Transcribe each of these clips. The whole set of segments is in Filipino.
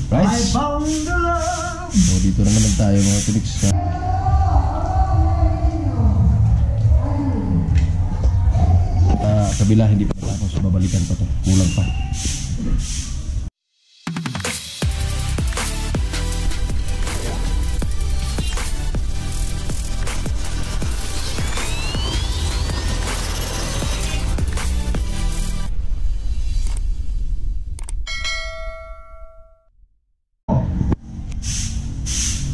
Right? So dito na naman tayo mga Phoenix. Kabila hindi pa tapos, babalikan pa to, kulang pa.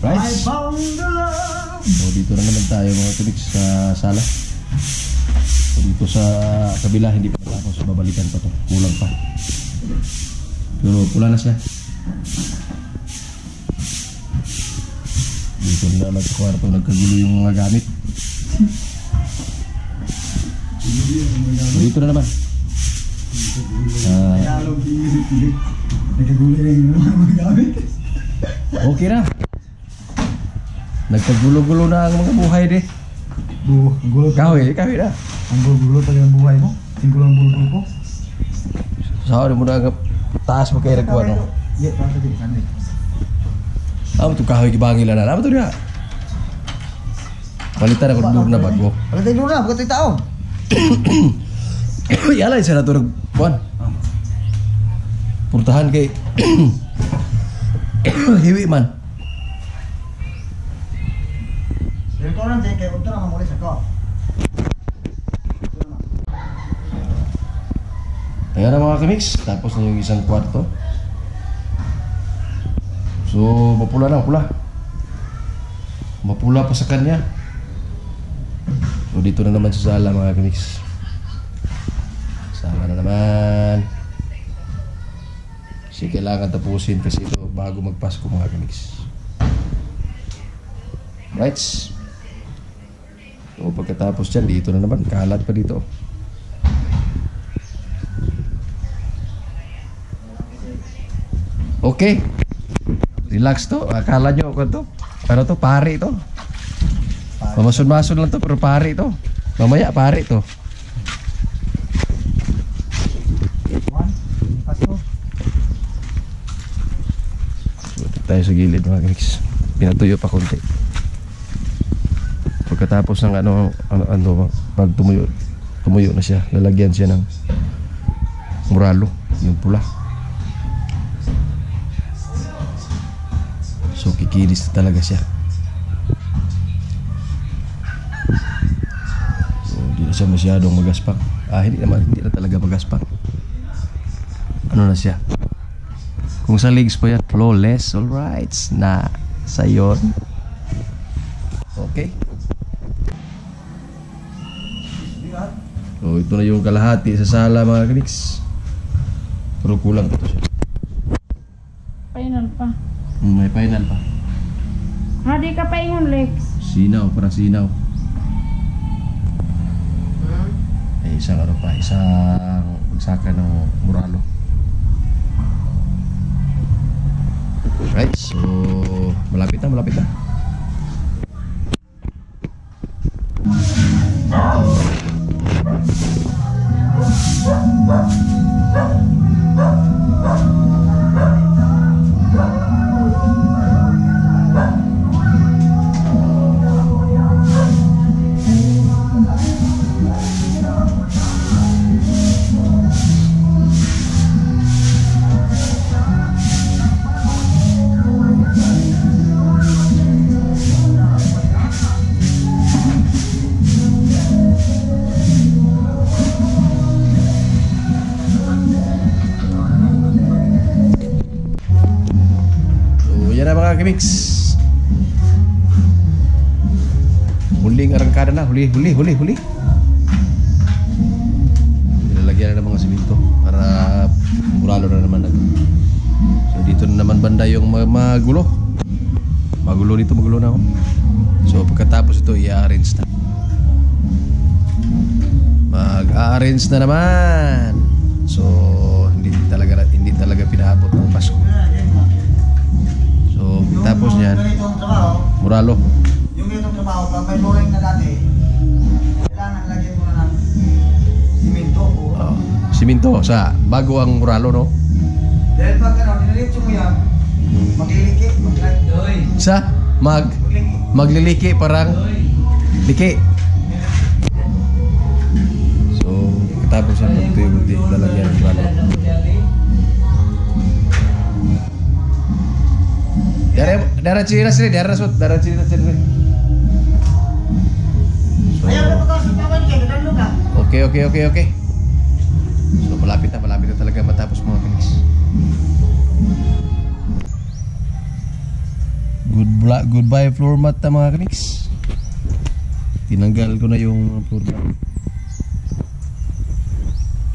Right? So dito na naman tayo mga Phoenix sa sala. So dito sa kabila hindi pa tapos, babalikan pa to, kulang pa. Pero pula na siya. Dito na lang sa kwarto, nagkagulo yung mga gamit. So dito na naman. Nagkagulo na yung mga gamit. Okay na. Nagkagulo-gulo na ang mga buhay de. Gulo Kahoy na. Ang gulo talaga ang buhay mo. Yung gulo ang bulbul ko. Saan mo na taas mo kayo nagkuha no? Iya, taas aja sana. Ano ito kahoy kibangil na? Ano ito niya? Palitan ako duro na bago. Palitan duro na, bukan tao. Yala isa na ito nagkuhan. Purtahan kay hiwi man. Ito lang din kayo, ito na mamulis ako. Ayan na mga kamix, tapos na yung isang kwarto. So, mapula na, mapula. Mapula pa sa kanya. So, dito na naman sa sala mga kamix. Sala na naman. Kasi kailangan tapusin kasi ito bago magpasko mga kamix. Right? So, pagkatapos dyan, dito na naman, kalat pa dito. Okay. Relax to. Akala nyo ako to. Pero to, pari to. Mamasun-masun lang to, pero pari to. Mamaya, pari to. So, tayo sa gilid mga kamix. Pinatuyo pa konti. Pagkatapos ng pag tumuyo na siya, lalagyan siya ng muralo, yung pula. So kikinis na talaga siya. So hindi na siya masyadong magaspang. Hindi na talaga magaspang. Ano na siya? Kung sa legs po yan, flawless. Alright, na sayon. Okay. So ito na yung kalahati sa sala mga kaniks. Pero kulang pa ito siya. Final pa. May final pa. Di ka paingon, Lex. Sinaw, parang sinaw. Isang bagsakan ng muralo. Right, so malapit na. Mix. Huling arangkada na, huli. Nilalagyan na ng mga simento para muralo na naman. So dito na naman banda yung magulo. Magulo na ako. So pagkatapos ito i-arrange na. Mag-arrange na naman. So hindi talaga pinaabot ng Pasko. So, tapos niyan, muralo. Yung itong trabaho, pag may flooring na dati, kailangan lagyan mo na ng simento. Simento, bago ang muralo, no? Dahil pag nililit mo yan, Magliliki, magliliki. Sa? Magliliki parang liki. So, tapos ang pagtuyo-buti, lalagyan ng plano. Darah ciri sini, darah ciri sini. Ayaw mo ko sa pawan kayo, nagano ka? Oke. So, malapit na talaga matapos mga kaniks. Goodbye floor mat na mga kaniks. Tinanggal ko na yung floor mat.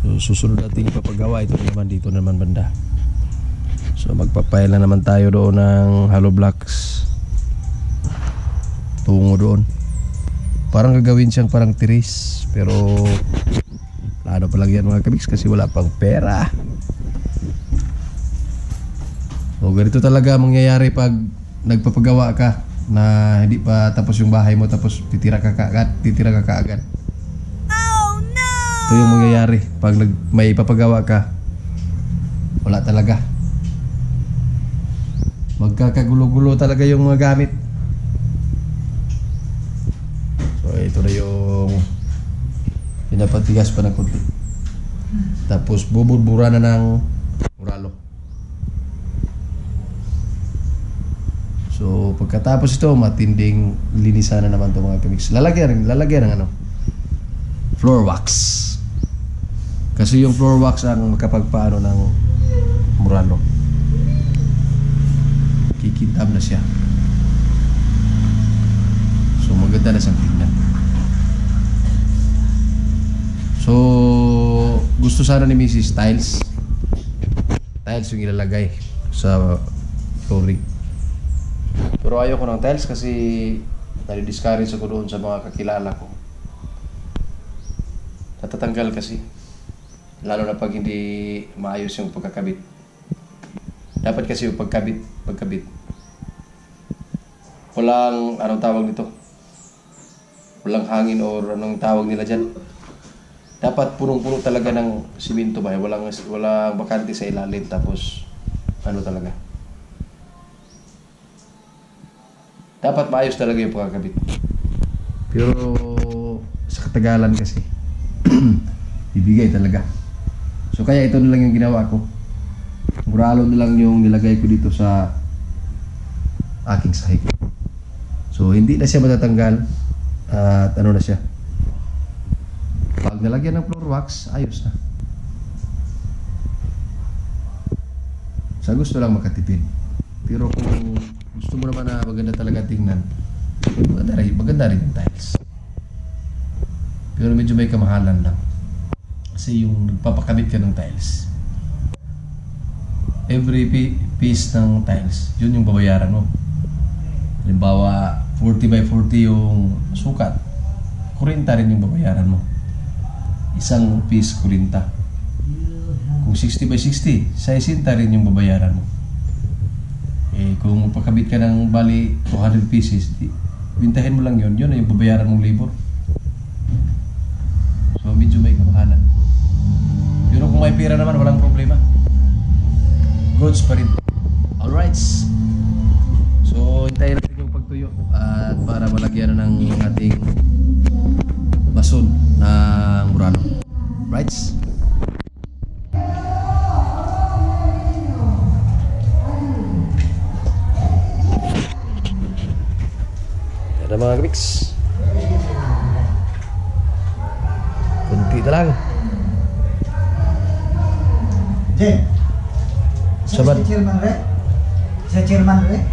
So, susunod natin ipapagawa. Ito naman dito naman banda. So magpapile na naman tayo doon ng hollow blocks tungo doon. Parang gagawin siyang parang tiris, pero plano pa lang yan mga kamiks kasi wala pang pera. So ganito talaga mangyayari pag nagpapagawa ka na hindi pa tapos yung bahay mo, tapos titira ka kaagad. Oh no! Ito yung mangyayari pag may ipapagawa ka, wala talaga. Magkakagulo-gulo talaga yung mga gamit. So ito na yung pinapatigas pa ng kunti. Tapos bubura na ng muralo. So pagkatapos ito, matinding linisan na naman ito mga kamiks. Lalagyan ng ano, floor wax. Kasi yung floor wax ang makapagpaano ng muralo. Kikintab na siya. So maganda na siyang tingnan. So gusto sana ni Mrs. Tiles yung ilalagay sa flooring. Pero ayaw ko ng tiles kasi nadi-discourage ako doon sa mga kakilala ko. Natatanggal kasi. Lalo na pag hindi maayos yung pagkakabit. Dapat kasi yung pagkabit walang anong tawag nito, walang hangin or anong tawag nila dyan. Dapat punong-puno talaga ng simento ba, walang bakante sa ilalim, tapos ano talaga, dapat maayos talaga yung pagkakabit. Pero sa katagalan kasi bibigay talaga. So kaya ito na lang yung ginawa ko. Muralo na lang yung nilagay ko dito sa aking sahig. So hindi na siya matatanggal at ano na siya. Pag nalagyan ng floor wax, ayos na. Sa gusto lang makatipid. Pero kung gusto mo naman na maganda talaga tingnan, maganda rin yung tiles. Pero medyo may kamahalan lang. Kasi yung nagpapakabit ka ng tiles, every piece ng tiles, yun yung babayaran mo. Halimbawa 40 by 40 yung sukat, 40 rin yung babayaran mo. Isang piece 40. Kung 60 by 60, 60 rin yung babayaran mo. Kung magpakabit ka ng bali 200 pieces, bintahin mo lang yun na yung babayaran mong labor. So medyo may kamahalan. Pero kung may pera naman, walang problema. Goods pa rin. Alright. So hintayin natin yung pagtuyo at para malagyan na ng ating bason ng murano. Right? Yan na mga mix. Kunti na lang. Jen, Sabat. Chairman re? Sa chairman re?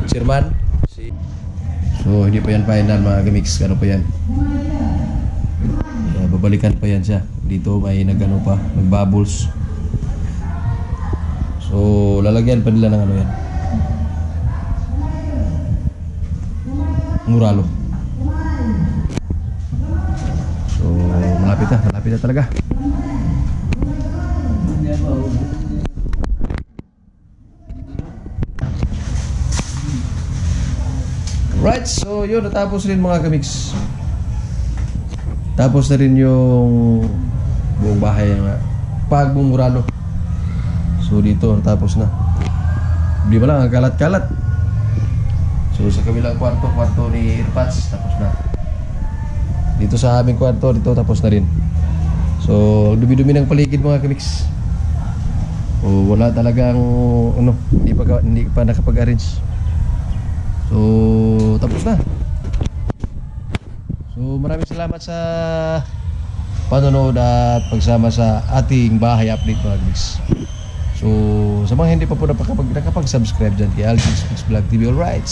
Chairman? So hindi pa yan final mga gamix. Ano pa yan? Babalikan pa yan siya. Dito may nagano pa, nagbubbles. So lalagyan pa nila ng ano yan, muralo. So malapit na talaga. Right, so yun, natapos rin mga kamix. Tapos na rin yung buong bahay ng pagbumuralo. So dito, natapos na. Di ba lang, ang kalat-kalat. So sa kabilang kwarto ni Irpats, tapos na. Dito sa aming kwarto, dito tapos na rin. So dumi-dumi ng paligid mga kamiks. O wala talagang ano, hindi pa nakapag-arrange. So tapos na. So maraming salamat sa panonood at pagsama sa ating bahay update mga kamiks. So sa mga hindi pa po nakapag-subscribe dyan kay Alvin Speaks Vlog TV, alright,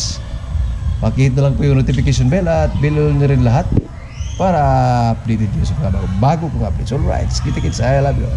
pakihit na lang po yung notification bell at bell nyo rin lahat para updated nyo sa mga bago kong updates. Alright, kita-kits, I love you.